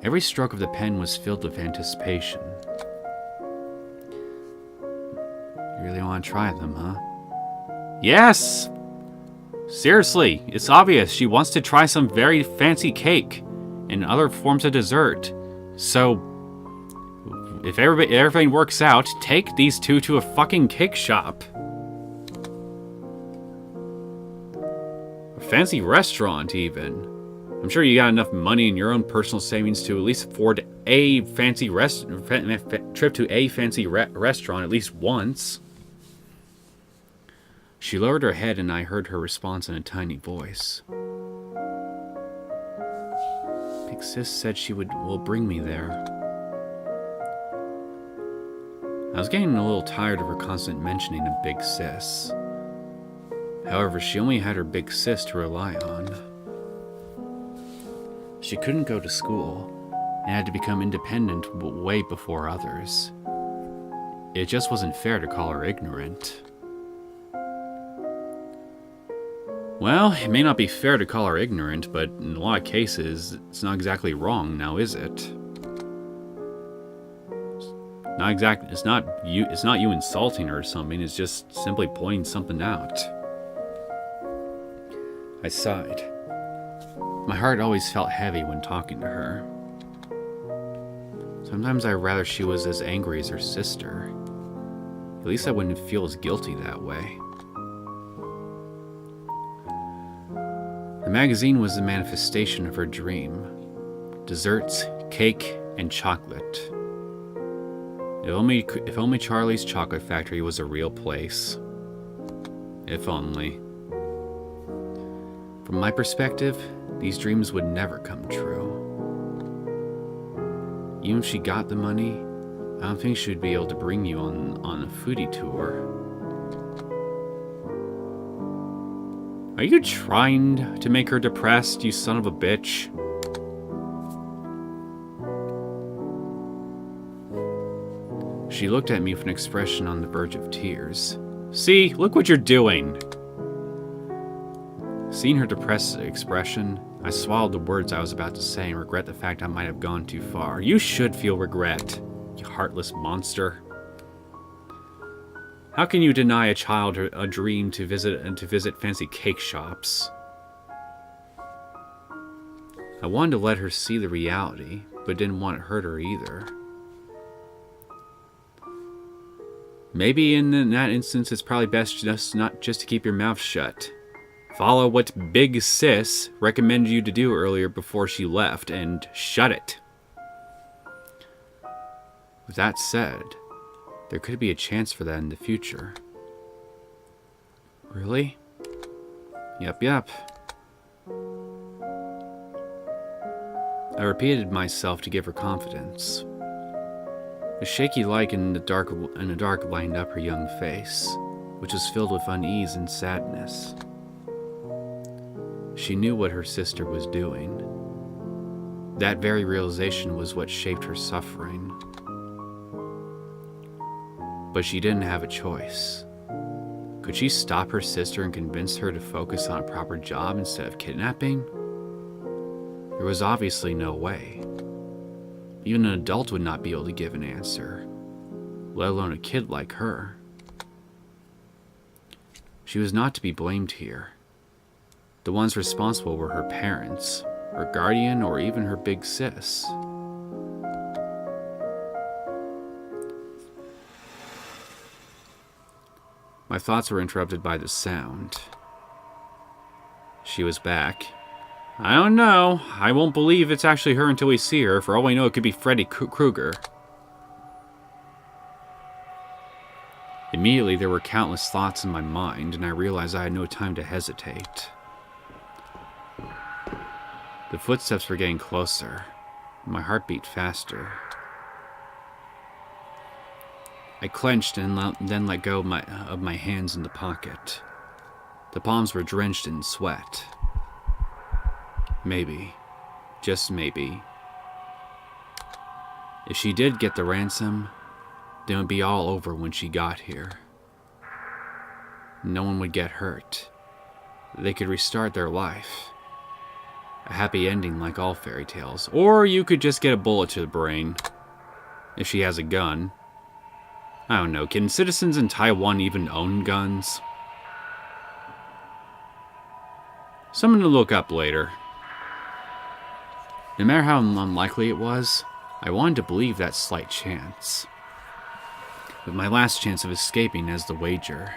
Every stroke of the pen was filled with anticipation. You really want to try them, huh? Yes! Seriously, it's obvious she wants to try some very fancy cake and other forms of dessert. So, if everything works out, take these two to a fucking cake shop. A fancy restaurant, even. I'm sure you got enough money in your own personal savings to at least afford a fancy trip to a fancy restaurant at least once. She lowered her head and I heard her response in a tiny voice. Big Sis said she will bring me there. I was getting a little tired of her constant mentioning of Big Sis. However, she only had her Big Sis to rely on. She couldn't go to school and had to become independent way before others. It just wasn't fair to call her ignorant. Well, it may not be fair to call her ignorant, but in a lot of cases, it's not exactly wrong, now is it? It's not you insulting her or something, it's just simply pointing something out. I sighed. My heart always felt heavy when talking to her. Sometimes I'd rather she was as angry as her sister. At least I wouldn't feel as guilty that way. The magazine was the manifestation of her dream. Desserts, cake, and chocolate. If only Charlie's Chocolate Factory was a real place. If only. From my perspective, these dreams would never come true. Even if she got the money, I don't think she would be able to bring you on a foodie tour. Are you trying to make her depressed, you son of a bitch? She looked at me with an expression on the verge of tears. See, look what you're doing. Seeing her depressed expression, I swallowed the words I was about to say and regret the fact I might have gone too far. You should feel regret, you heartless monster. How can you deny a child a dream to visit fancy cake shops? I wanted to let her see the reality, but didn't want to hurt her either. Maybe in that instance, it's probably best not just to keep your mouth shut. Follow what Big Sis recommended you to do earlier before she left, and shut it. With that said, there could be a chance for that in the future. Really? Yep. I repeated myself to give her confidence. A shaky light in the dark lightened up her young face, which was filled with unease and sadness. She knew what her sister was doing. That very realization was what shaped her suffering. But she didn't have a choice. Could she stop her sister and convince her to focus on a proper job instead of kidnapping? There was obviously no way. Even an adult would not be able to give an answer, let alone a kid like her. She was not to be blamed here. The ones responsible were her parents, her guardian, or even her big sis. My thoughts were interrupted by the sound. She was back. I don't know. I won't believe it's actually her until we see her. For all we know, it could be Freddy Krueger. Immediately, there were countless thoughts in my mind, and I realized I had no time to hesitate. The footsteps were getting closer, and my heart beat faster. I clenched and then let go of my hands in the pocket. The palms were drenched in sweat. Maybe, just maybe, if she did get the ransom, then it would be all over when she got here. No one would get hurt. They could restart their life. A happy ending like all fairy tales. Or you could just get a bullet to the brain. If she has a gun. I don't know, can citizens in Taiwan even own guns? Something to look up later. No matter how unlikely it was, I wanted to believe that slight chance. But my last chance of escaping as the wager.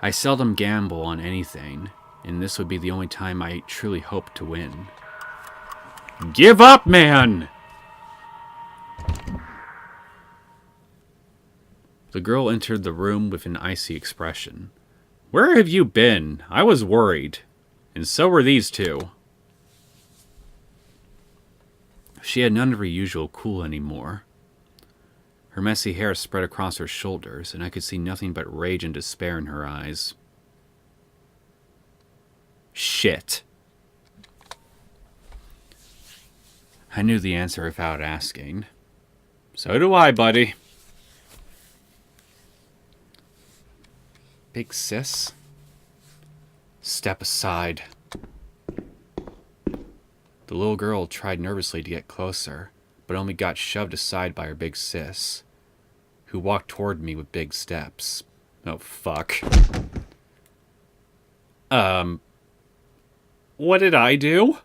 I seldom gamble on anything, and this would be the only time I truly hoped to win. Give up, man! The girl entered the room with an icy expression. Where have you been? I was worried. And so were these two. She had none of her usual cool anymore. Her messy hair spread across her shoulders, and I could see nothing but rage and despair in her eyes. Shit. I knew the answer without asking. So do I, buddy. Big sis? Step aside. The little girl tried nervously to get closer, but only got shoved aside by her big sis, who walked toward me with big steps. Oh, fuck. What did I do?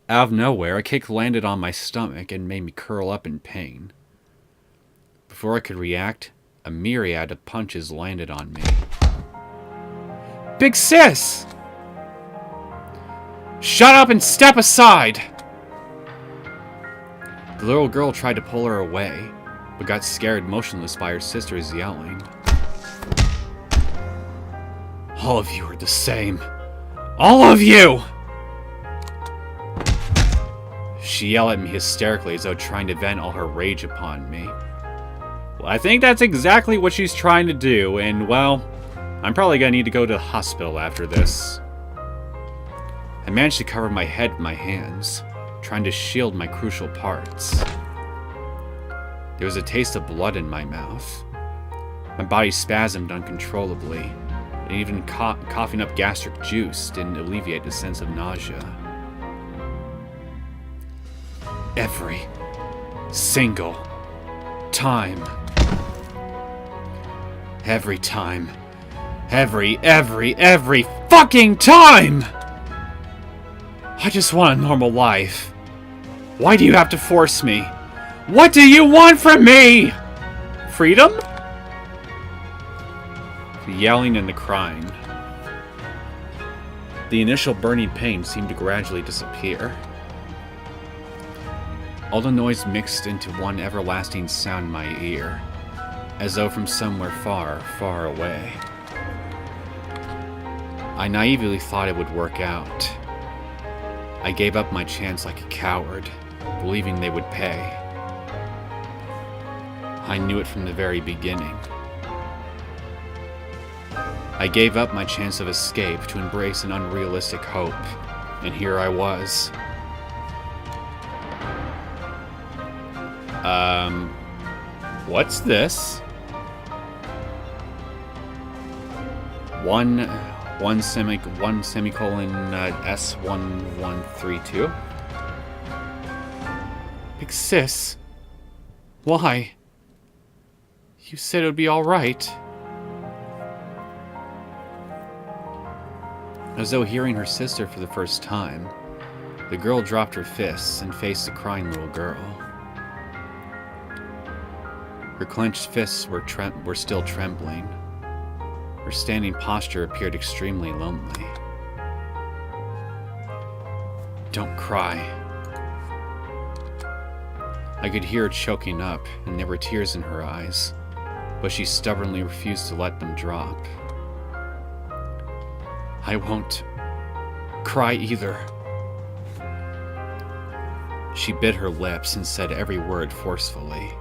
Out of nowhere, a kick landed on my stomach and made me curl up in pain. Before I could react, a myriad of punches landed on me. Big sis! Shut up and step aside! The little girl tried to pull her away, but got scared motionless by her sisters yelling. All of you are the same. All of you! She yelled at me hysterically as though trying to vent all her rage upon me. Well, I think that's exactly what she's trying to do, and well, I'm probably gonna need to go to the hospital after this. I managed to cover my head with my hands, trying to shield my crucial parts. There was a taste of blood in my mouth. My body spasmed uncontrollably, and even coughing up gastric juice didn't alleviate the sense of nausea. Every single time. Every time. Every fucking time! I just want a normal life. Why do you have to force me? What do you want from me? Freedom? The yelling and the crying. The initial burning pain seemed to gradually disappear. All the noise mixed into one everlasting sound in my ear, as though from somewhere far, far away. I naively thought it would work out. I gave up my chance like a coward, believing they would pay. I knew it from the very beginning. I gave up my chance of escape to embrace an unrealistic hope, and here I was. What's this? One semicolon S1132. Big sis, why? You said it would be all right. As though hearing her sister for the first time, the girl dropped her fists and faced the crying little girl. Her clenched fists were still trembling. Her standing posture appeared extremely lonely. Don't cry. I could hear her choking up, and there were tears in her eyes, but she stubbornly refused to let them drop. I won't cry either. She bit her lips and said every word forcefully.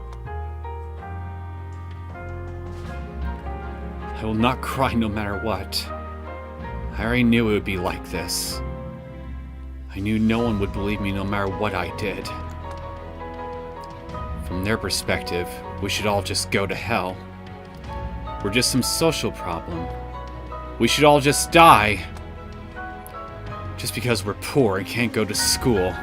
I will not cry no matter what. I already knew it would be like this. I knew no one would believe me no matter what I did. From their perspective, we should all just go to hell. We're just some social problem. We should all just die. Just because we're poor and can't go to school.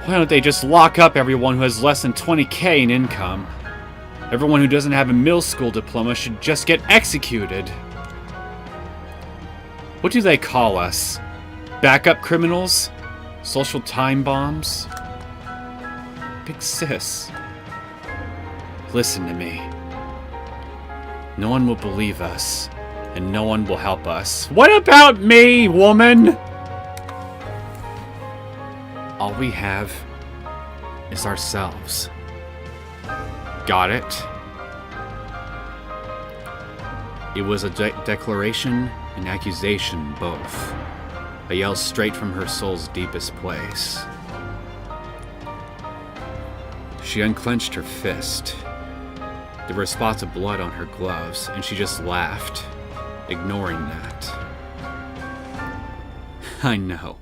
Why don't they just lock up everyone who has less than 20K in income? Everyone who doesn't have a middle school diploma should just get executed. What do they call us? Backup criminals? Social time bombs? Big sis. Listen to me. No one will believe us, and no one will help us. What about me, woman? All we have is ourselves. Got it? It was a declaration and accusation, both. A yell straight from her soul's deepest place. She unclenched her fist. There were spots of blood on her gloves, and she just laughed, ignoring that. I know.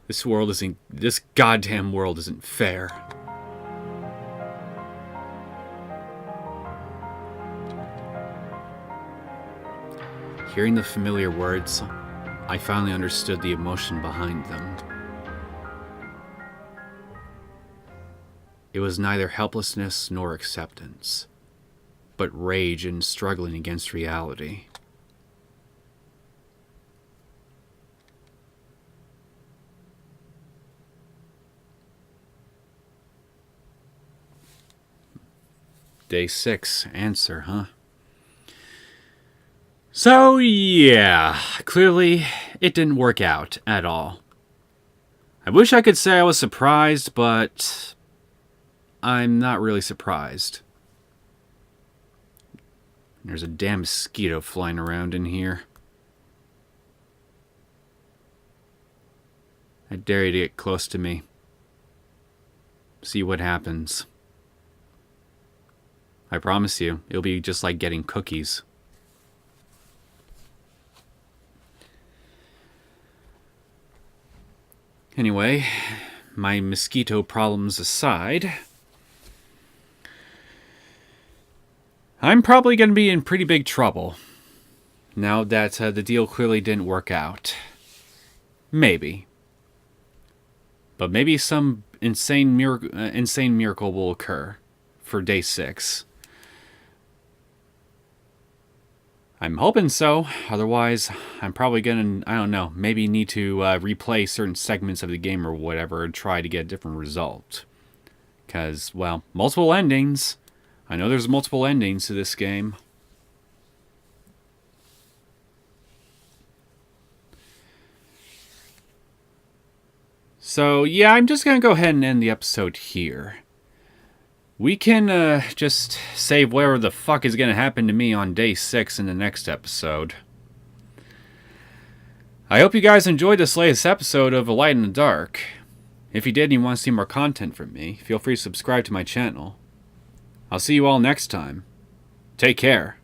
This goddamn world isn't fair. Hearing the familiar words, I finally understood the emotion behind them. It was neither helplessness nor acceptance, but rage and struggling against reality. Day 6, answer, huh? So, yeah, clearly it didn't work out at all. I wish I could say I was surprised, but I'm not really surprised. There's a damn mosquito flying around in here. I dare you to get close to me. See what happens. I promise you, it'll be just like getting cookies. Anyway, my mosquito problems aside, I'm probably going to be in pretty big trouble now that the deal clearly didn't work out. Maybe. But maybe some insane miracle will occur for day 6. I'm hoping so. Otherwise, I'm probably going to, I don't know, maybe need to replay certain segments of the game or whatever and try to get a different result. Because, well, multiple endings. I know there's multiple endings to this game. So, yeah, I'm just going to go ahead and end the episode here. We can just save whatever the fuck is going to happen to me on day 6 in the next episode. I hope you guys enjoyed this latest episode of A Light in the Dark. If you did and you want to see more content from me, feel free to subscribe to my channel. I'll see you all next time. Take care.